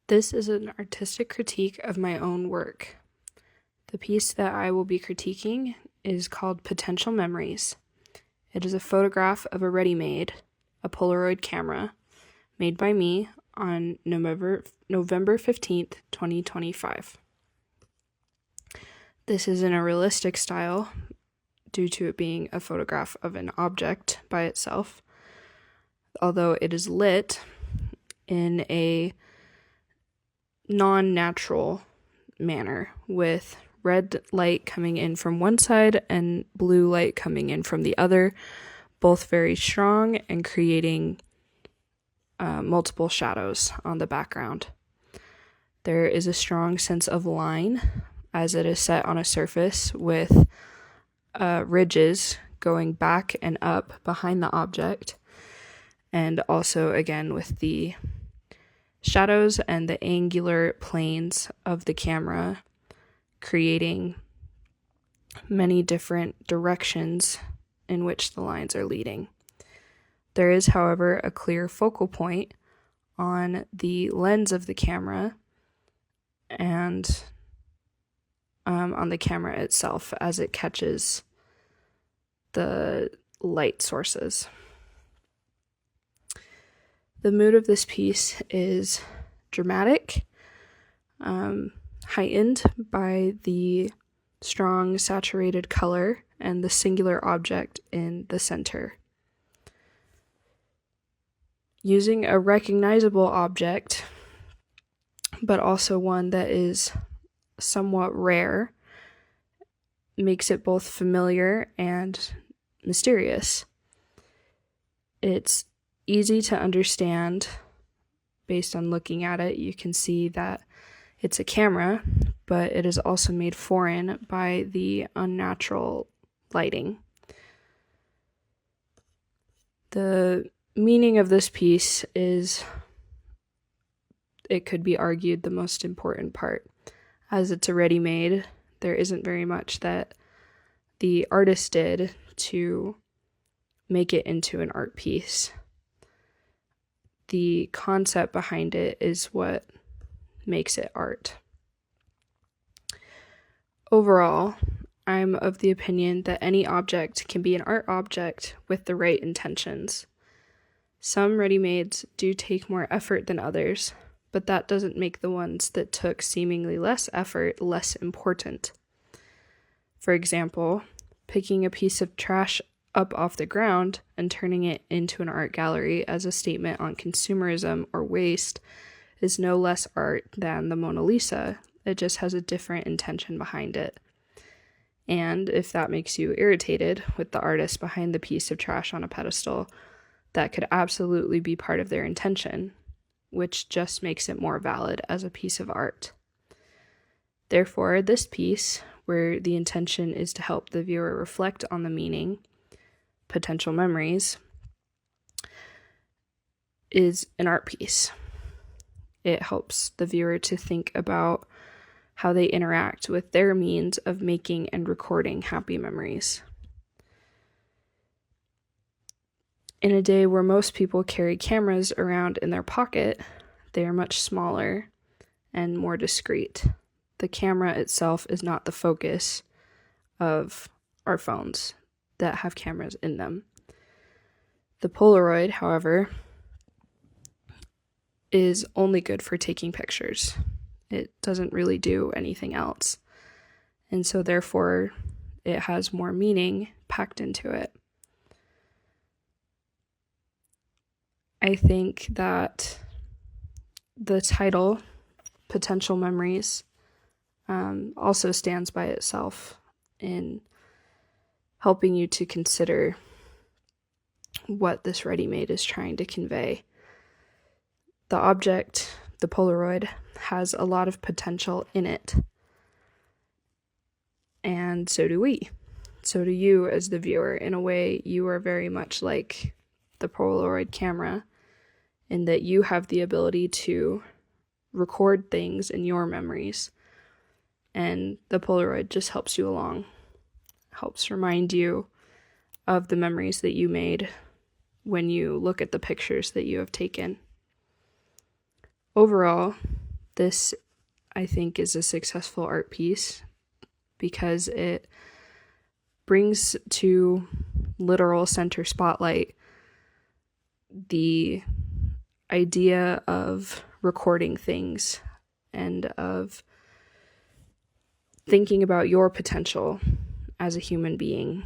This is an artistic critique of my own work. The piece that I will be critiquing is called Potential Memories. It is a photograph of a ready-made, a Polaroid camera, made by me on November 15th, 2025. This is in a realistic style due to it being a photograph of an object by itself, although it is lit in a non-natural manner with red light coming in from one side and blue light coming in from the other, both very strong and creating multiple shadows on the background. There is a strong sense of line as it is set on a surface with ridges going back and up behind the object, and also again with the shadows and the angular planes of the camera creating many different directions in which the lines are leading. There is, however, a clear focal point on the lens of the camera and on the camera itself as it catches the light sources. The mood of this piece is dramatic, heightened by the strong saturated color and the singular object in the center. Using a recognizable object, but also one that is somewhat rare, makes it both familiar and mysterious. It's easy to understand based on looking at it. You can see that it's a camera, but it is also made foreign by the unnatural lighting. The meaning of this piece is, it could be argued, the most important part. As it's a ready-made, there isn't very much that the artist did to make it into an art piece. The concept behind it is what makes it art. Overall, I'm of the opinion that any object can be an art object with the right intentions. Some ready-mades do take more effort than others, but that doesn't make the ones that took seemingly less effort less important. For example, picking a piece of trash up off the ground and turning it into an art gallery as a statement on consumerism or waste is no less art than the Mona Lisa. It just has a different intention behind it. And if that makes you irritated with the artist behind the piece of trash on a pedestal, that could absolutely be part of their intention, which just makes it more valid as a piece of art. Therefore, this piece, where the intention is to help the viewer reflect on the meaning, potential memories, is an art piece. It helps the viewer to think about how they interact with their means of making and recording happy memories. In a day where most people carry cameras around in their pocket, they are much smaller and more discreet. The camera itself is not the focus of our phones that have cameras in them. The Polaroid, however, is only good for taking pictures. It doesn't really do anything else. And so therefore, it has more meaning packed into it. I think that the title, Potential Memories, also stands by itself in helping you to consider what this ready-made is trying to convey. The object, the Polaroid, has a lot of potential in it. And so do we. So do you as the viewer. In a way, you are very much like the Polaroid camera in that you have the ability to record things in your memories. And the Polaroid just helps you along. Helps remind you of the memories that you made when you look at the pictures that you have taken. Overall, this, I think, is a successful art piece because it brings to literal center spotlight the idea of recording things and of thinking about your potential as a human being